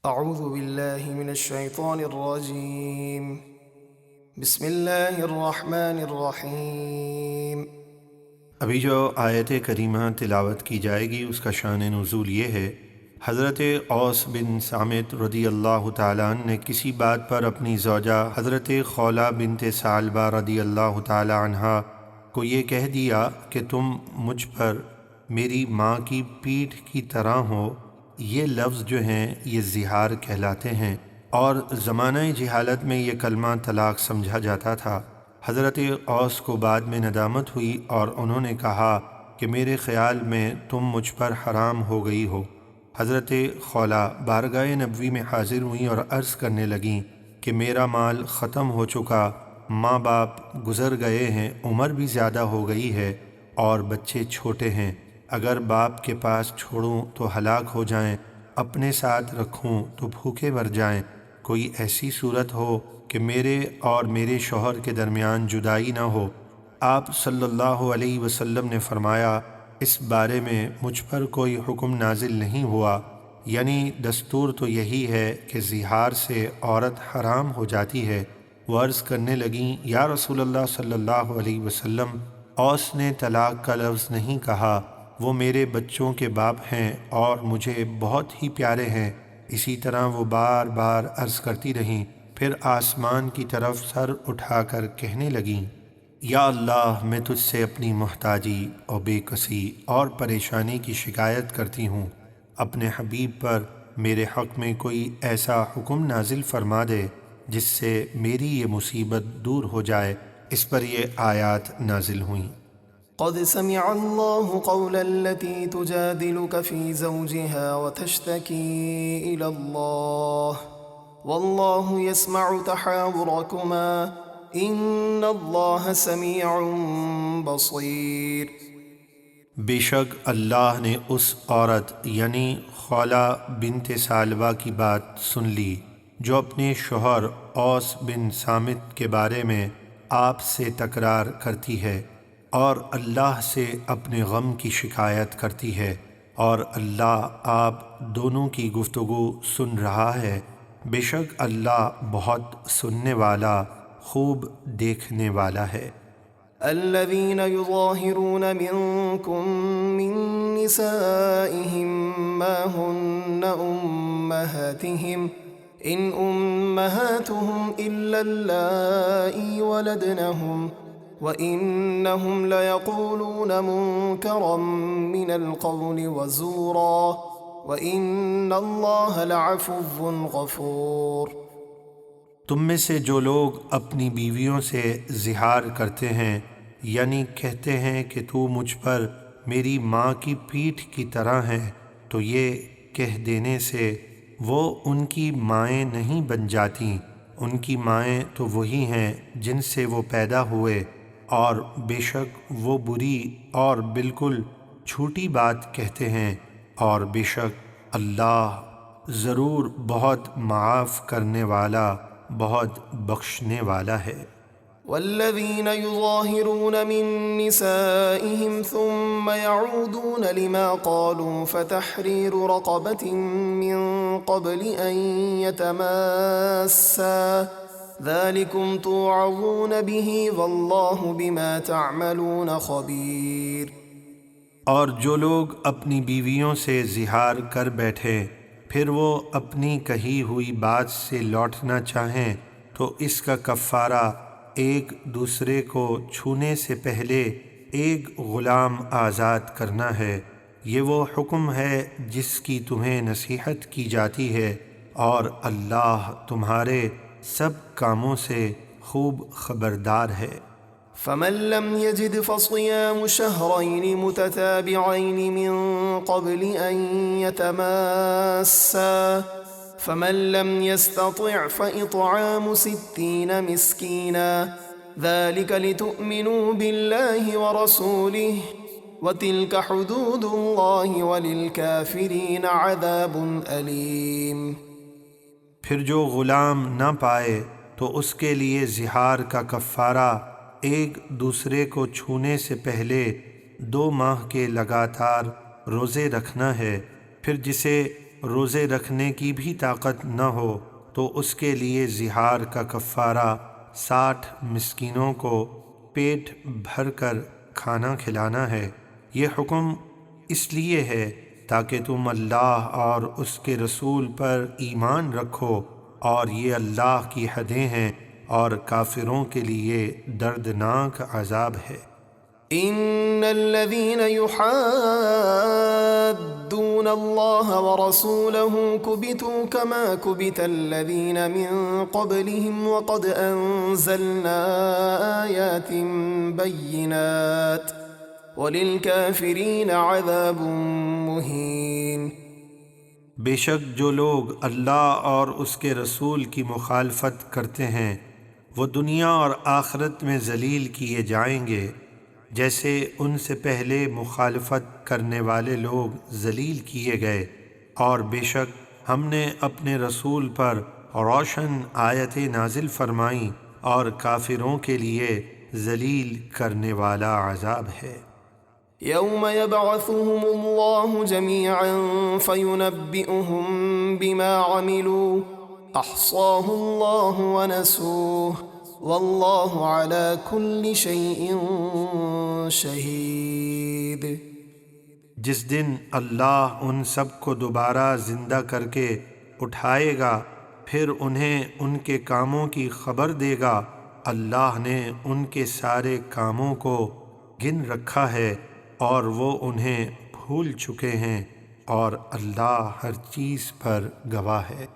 اعوذ باللہ من الشیطان الرجیم بسم اللہ الرحمن الرحیم۔ ابھی جو آیت کریمہ تلاوت کی جائے گی اس کا شان نزول یہ ہے، حضرت اوس بن صامت رضی اللہ تعالیٰ عنہ نے کسی بات پر اپنی زوجہ حضرت خولہ بنت ثعلبہ رضی اللہ تعالیٰ عنہا کو یہ کہہ دیا کہ تم مجھ پر میری ماں کی پیٹھ کی طرح ہو۔ یہ لفظ جو ہیں یہ زہار کہلاتے ہیں، اور زمانہ جہالت میں یہ کلمہ طلاق سمجھا جاتا تھا۔ حضرت اوس کو بعد میں ندامت ہوئی اور انہوں نے کہا کہ میرے خیال میں تم مجھ پر حرام ہو گئی ہو۔ حضرت خولہ بارگاہ نبوی میں حاضر ہوئیں اور عرض کرنے لگیں کہ میرا مال ختم ہو چکا، ماں باپ گزر گئے ہیں، عمر بھی زیادہ ہو گئی ہے اور بچے چھوٹے ہیں۔ اگر باپ کے پاس چھوڑوں تو ہلاک ہو جائیں، اپنے ساتھ رکھوں تو بھوکے مر جائیں۔ کوئی ایسی صورت ہو کہ میرے اور میرے شوہر کے درمیان جدائی نہ ہو۔ آپ صلی اللہ علیہ وسلم نے فرمایا، اس بارے میں مجھ پر کوئی حکم نازل نہیں ہوا، یعنی دستور تو یہی ہے کہ زہار سے عورت حرام ہو جاتی ہے۔ وہ عرض کرنے لگیں، یا رسول اللہ صلی اللہ علیہ وسلم، اوس نے طلاق کا لفظ نہیں کہا، وہ میرے بچوں کے باپ ہیں اور مجھے بہت ہی پیارے ہیں۔ اسی طرح وہ بار بار عرض کرتی رہیں، پھر آسمان کی طرف سر اٹھا کر کہنے لگیں، یا اللہ، میں تجھ سے اپنی محتاجی اور بے کسی اور پریشانی کی شکایت کرتی ہوں، اپنے حبیب پر میرے حق میں کوئی ایسا حکم نازل فرما دے جس سے میری یہ مصیبت دور ہو جائے۔ اس پر یہ آیات نازل ہوئیں۔ قد سمع الله قول التي تجادلك في زوجها وتشتكي إلى الله والله يسمع تحاوركما إن الله سميع بصير۔ بے شک اللہ نے اس عورت یعنی خولہ بنت ثعلبہ کی بات سن لی جو اپنے شوہر اوس بن صامت کے بارے میں آپ سے تکرار کرتی ہے، اور اللہ سے اپنے غم کی شکایت کرتی ہے، اور اللہ آپ دونوں کی گفتگو سن رہا ہے۔ بے شک اللہ بہت سننے والا، خوب دیکھنے والا ہے۔ الذين يظاهرون منكم من نسائهم ما هن أمهاتهم إن أمهاتهم إلا اللائي ولدنهم وَإِنَّهُمْ لَيَقُولُونَ مُنكَرًا مِّنَ الْقَوْلِ وَزُورًا وَإِنَّ اللَّهَ لَعَفُوٌّ غَفُورٌ۔ تم میں سے جو لوگ اپنی بیویوں سے زہار کرتے ہیں، یعنی کہتے ہیں کہ تو مجھ پر میری ماں کی پیٹھ کی طرح ہے، تو یہ کہہ دینے سے وہ ان کی مائیں نہیں بن جاتیں، ان کی مائیں تو وہی ہیں جن سے وہ پیدا ہوئے، اور بے شک وہ بری اور بالکل چھوٹی بات کہتے ہیں، اور بے شک اللہ ضرور بہت معاف کرنے والا، بہت بخشنے والا ہے۔ والذين يظاهرون من نسائهم ثم يعودون لما قالوا فتحرير رقبة من قبل أن يتماسا ذلكم توعظون به والله بما تعملون خبير۔ اور جو لوگ اپنی بیویوں سے زہار کر بیٹھے پھر وہ اپنی کہی ہوئی بات سے لوٹنا چاہیں تو اس کا کفارہ ایک دوسرے کو چھونے سے پہلے ایک غلام آزاد کرنا ہے۔ یہ وہ حکم ہے جس کی تمہیں نصیحت کی جاتی ہے، اور اللہ تمہارے سب کاموں سے خوب خبردار ہے۔ فمن لم يجد فصيام شهرين متتابعين من قبل أن يتماسا فمن لم يستطع فإطعام 60 مسكينا ذلك لتؤمنوا بالله ورسوله وتلك حدود الله وللكافرين عذاب أليم۔ پھر جو غلام نہ پائے تو اس کے لیے زہار کا کفارہ ایک دوسرے کو چھونے سے پہلے 2 ماہ کے لگاتار روزے رکھنا ہے۔ پھر جسے روزے رکھنے کی بھی طاقت نہ ہو تو اس کے لیے زہار کا کفارہ 60 مسکینوں کو پیٹ بھر کر کھانا کھلانا ہے۔ یہ حکم اس لیے ہے تاکہ تم اللہ اور اس کے رسول پر ایمان رکھو، اور یہ اللہ کی حدیں ہیں اور کافروں کے لیے دردناک عذاب ہے۔ ان الذين يحادون الله ورسوله كبتوا كما كبت الذين من قبلهم وقد انزلنا آيات بينات وللكافرين عذاب مهين۔ بے شک جو لوگ اللہ اور اس کے رسول کی مخالفت کرتے ہیں وہ دنیا اور آخرت میں ذلیل کیے جائیں گے، جیسے ان سے پہلے مخالفت کرنے والے لوگ ذلیل کیے گئے، اور بے شک ہم نے اپنے رسول پر روشن آیتیں نازل فرمائیں اور کافروں کے لیے ذلیل کرنے والا عذاب ہے۔ يوم يبعثهم الله جميعا فينبئهم بما عملوا احصاه الله ونسوه والله على كل شيء شهيد۔ جس دن اللہ ان سب کو دوبارہ زندہ کر کے اٹھائے گا، پھر انہیں ان کے کاموں کی خبر دے گا۔ اللہ نے ان کے سارے کاموں کو گن رکھا ہے اور وہ انہیں بھول چکے ہیں، اور اللہ ہر چیز پر گواہ ہے۔